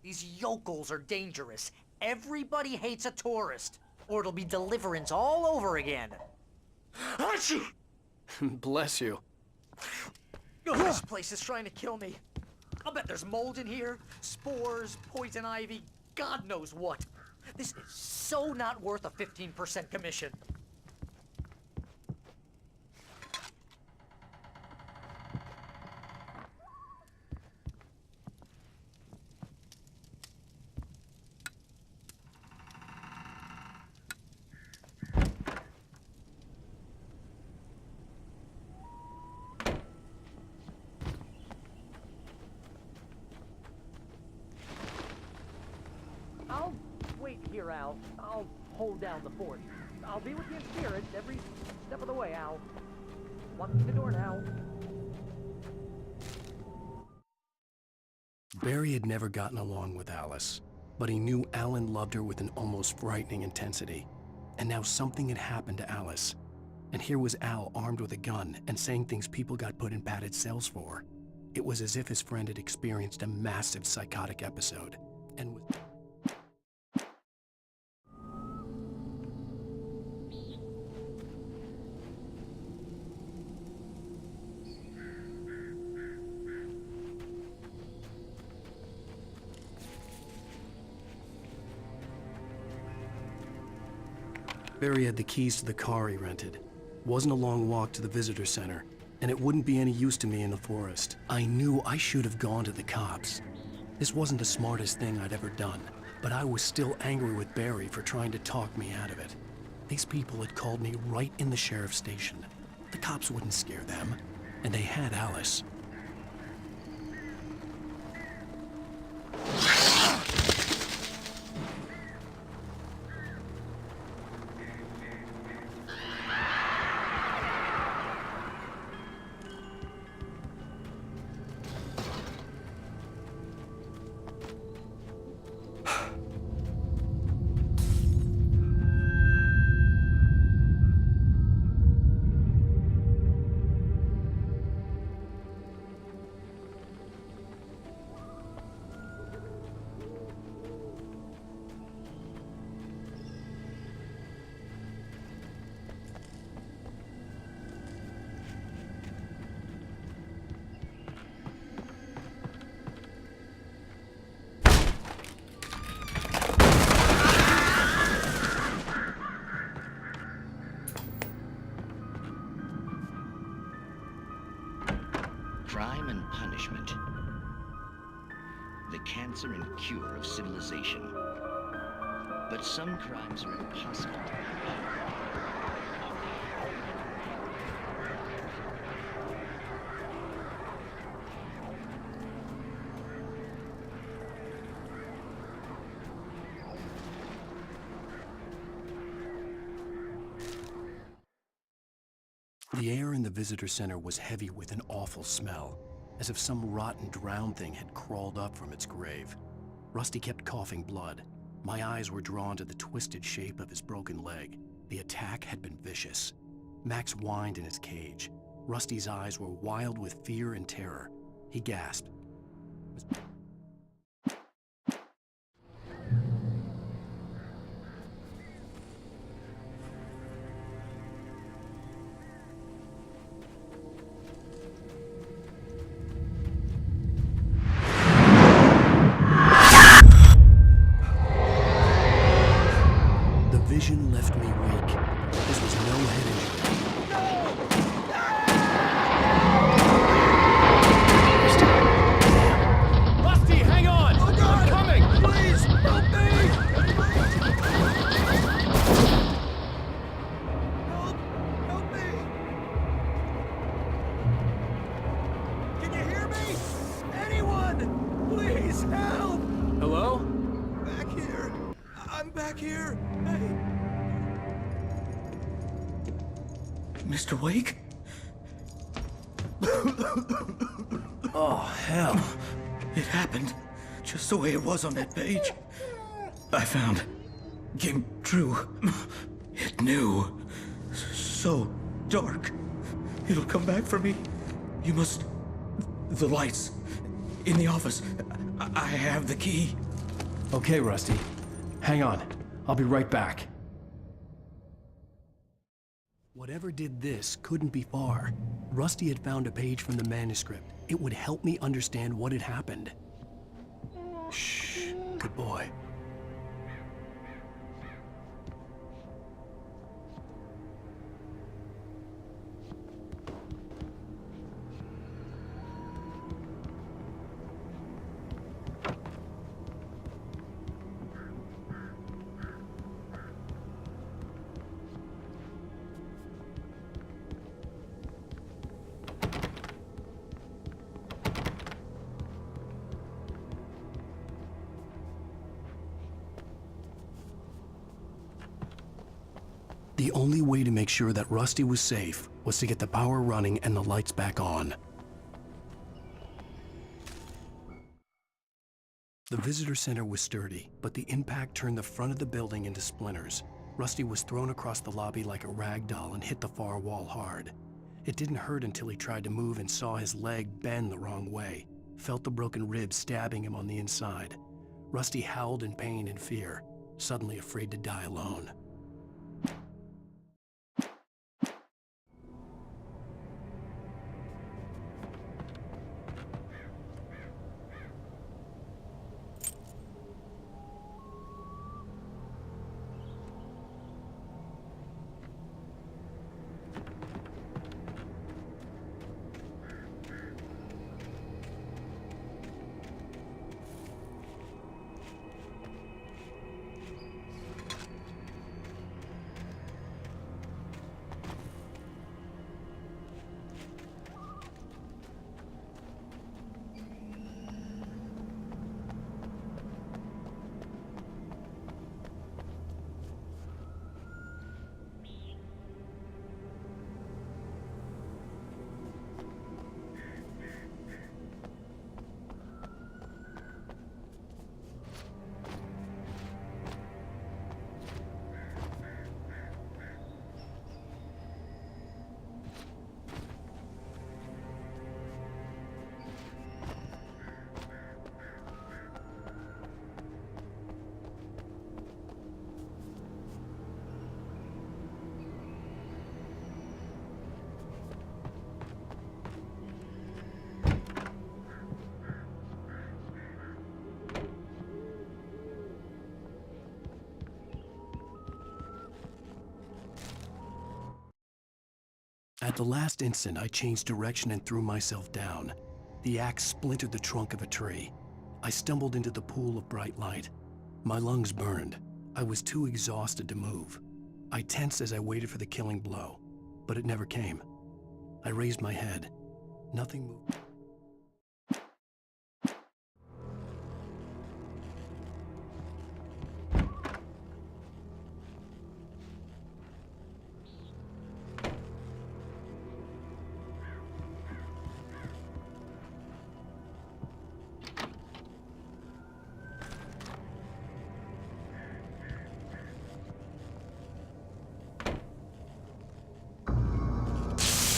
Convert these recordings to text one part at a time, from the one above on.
These yokels are dangerous. Everybody hates a tourist. Or it'll be Deliverance all over again. Bless you. This place is trying to kill me. I'll bet there's mold in here, spores, poison ivy, God knows what. This is so not worth a 15% commission. I'll wait here, Al. I'll hold down the fort. I'll be with you in spirit every step of the way, Al. Locking the door now. Barry had never gotten along with Alice, but he knew Alan loved her with an almost frightening intensity. And now something had happened to Alice. And here was Al armed with a gun and saying things people got put in padded cells for. It was as if his friend had experienced a massive psychotic episode. And with Barry had the keys to the car he rented. Wasn't a long walk to the visitor center, and it wouldn't be any use to me in the forest. I knew I should have gone to the cops. This wasn't the smartest thing I'd ever done, but I was still angry with Barry for trying to talk me out of it. These people had called me right in the sheriff's station. The cops wouldn't scare them, and they had Alice. Crime and punishment. The cancer and cure of civilization. But some crimes are impossible to The air in the visitor center was heavy with an awful smell, as if some rotten drowned thing had crawled up from its grave. Rusty kept coughing blood. My eyes were drawn to the twisted shape of his broken leg. The attack had been vicious. Max whined in his cage. Rusty's eyes were wild with fear and terror. He gasped. Vision left me weak. This was no head injury. Rusty, hang on! Oh God! I'm coming! Please, help me! Help me! Can you hear me? Anyone! Please, help! Hello? Back here. I'm back here. Hey. Mr. Wake? Oh, hell. It happened just the way it was on that page. I found. Came true. It knew. So dark. It'll come back for me. You must... The lights. In the office. I have the key. Okay, Rusty. Hang on. I'll be right back. Whatever did this couldn't be far. Rusty had found a page from the manuscript. It would help me understand what had happened. Shh. Good boy. The only way to make sure that Rusty was safe was to get the power running and the lights back on. The visitor center was sturdy, but the impact turned the front of the building into splinters. Rusty was thrown across the lobby like a rag doll and hit the far wall hard. It didn't hurt until he tried to move and saw his leg bend the wrong way, felt the broken rib stabbing him on the inside. Rusty howled in pain and fear, suddenly afraid to die alone. At the last instant, I changed direction and threw myself down. The axe splintered the trunk of a tree. I stumbled into the pool of bright light. My lungs burned. I was too exhausted to move. I tensed as I waited for the killing blow, but it never came. I raised my head. Nothing moved.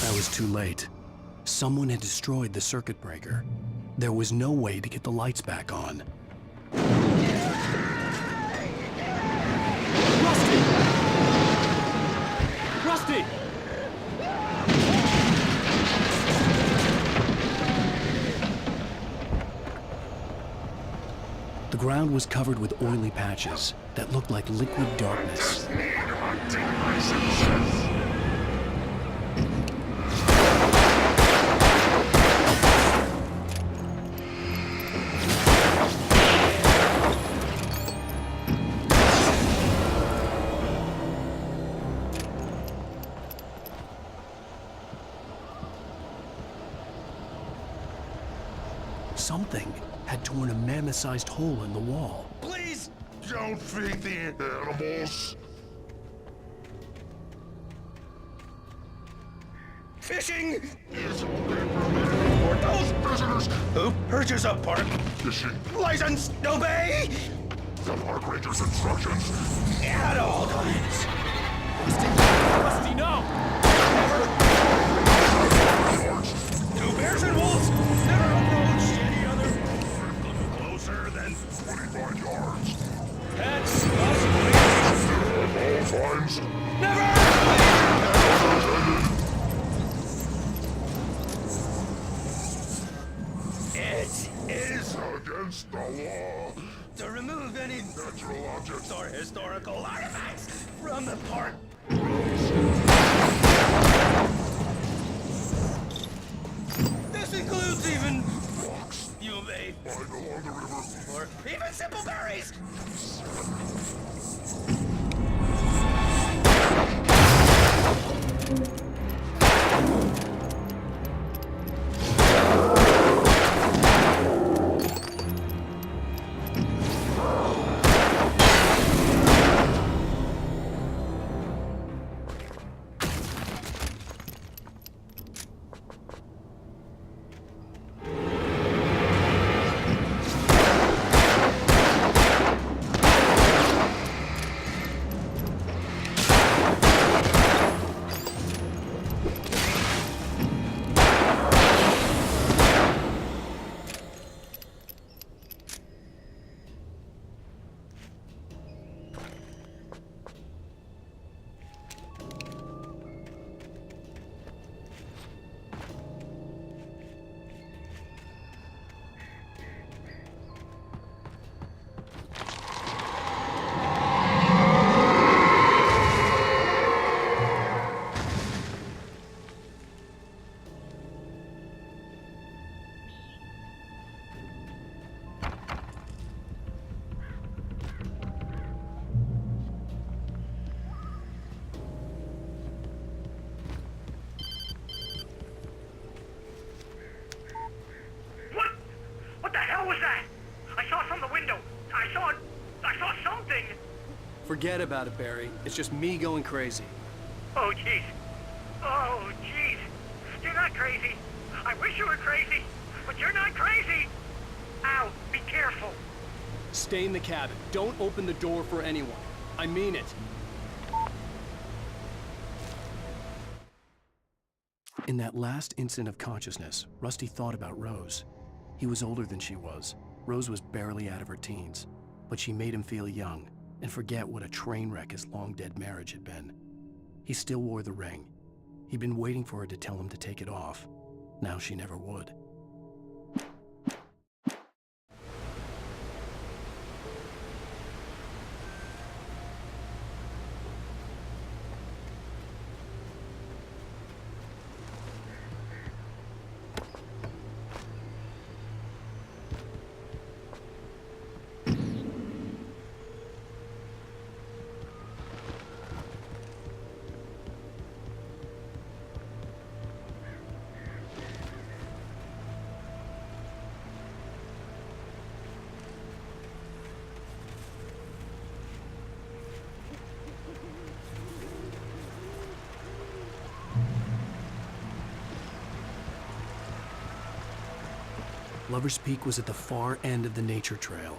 I was too late. Someone had destroyed the circuit breaker. There was no way to get the lights back on. Rusty! Rusty! The ground was covered with oily patches that looked like liquid darkness. Something had torn a mammoth-sized hole in the wall. Please don't feed the animals. Fishing! Is only permitted for those visitors. Who purchased a park Fishing. license? Obey! The park ranger's instructions. At all times. Rusty, no! Two bears and wolves never approached any other. A little closer, then 25 yards. That's possibly. All times. It is Against the law. to remove any Natural objects. or historical artifacts from the park. This includes even Rocks. you may, Right along the river. or even simple berries. What the hell was that? I saw it from the window. I saw something. Forget about it, Barry. It's just me going crazy. Oh, jeez. Oh, jeez. You're not crazy. I wish you were crazy, but you're not crazy. Ow, be careful. Stay in the cabin. Don't open the door for anyone. I mean it. In that last instant of consciousness, Rusty thought about Rose. He was older than she was. Rose was barely out of her teens, but she made him feel young and forget what a train wreck his long-dead marriage had been. He still wore the ring. He'd been waiting for her to tell him to take it off. Now she never would. Lover's Peak was at the far end of the nature trail.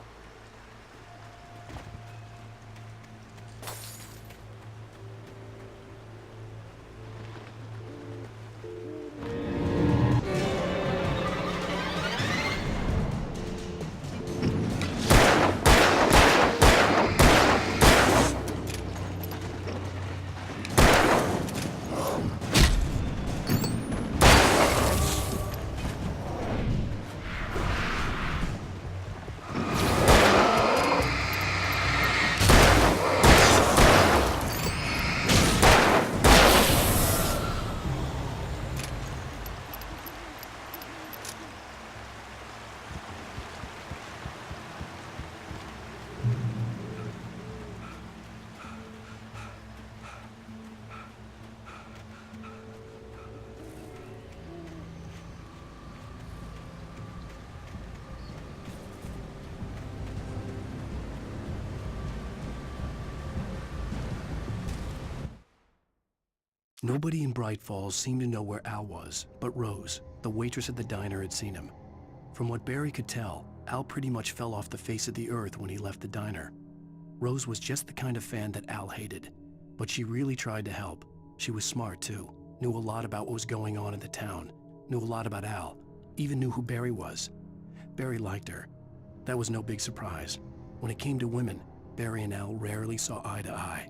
Nobody in Bright Falls seemed to know where Al was, but Rose, the waitress at the diner, had seen him. From what Barry could tell, Al pretty much fell off the face of the earth when he left the diner. Rose was just the kind of fan that Al hated, but she really tried to help. She was smart too, knew a lot about what was going on in the town, knew a lot about Al, even knew who Barry was. Barry liked her. That was no big surprise. When it came to women, Barry and Al rarely saw eye to eye.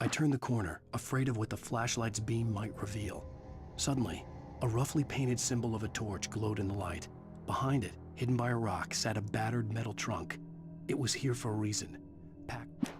I turned the corner, afraid of what the flashlight's beam might reveal. Suddenly, a roughly painted symbol of a torch glowed in the light. Behind it, hidden by a rock, sat a battered metal trunk. It was here for a reason. Packed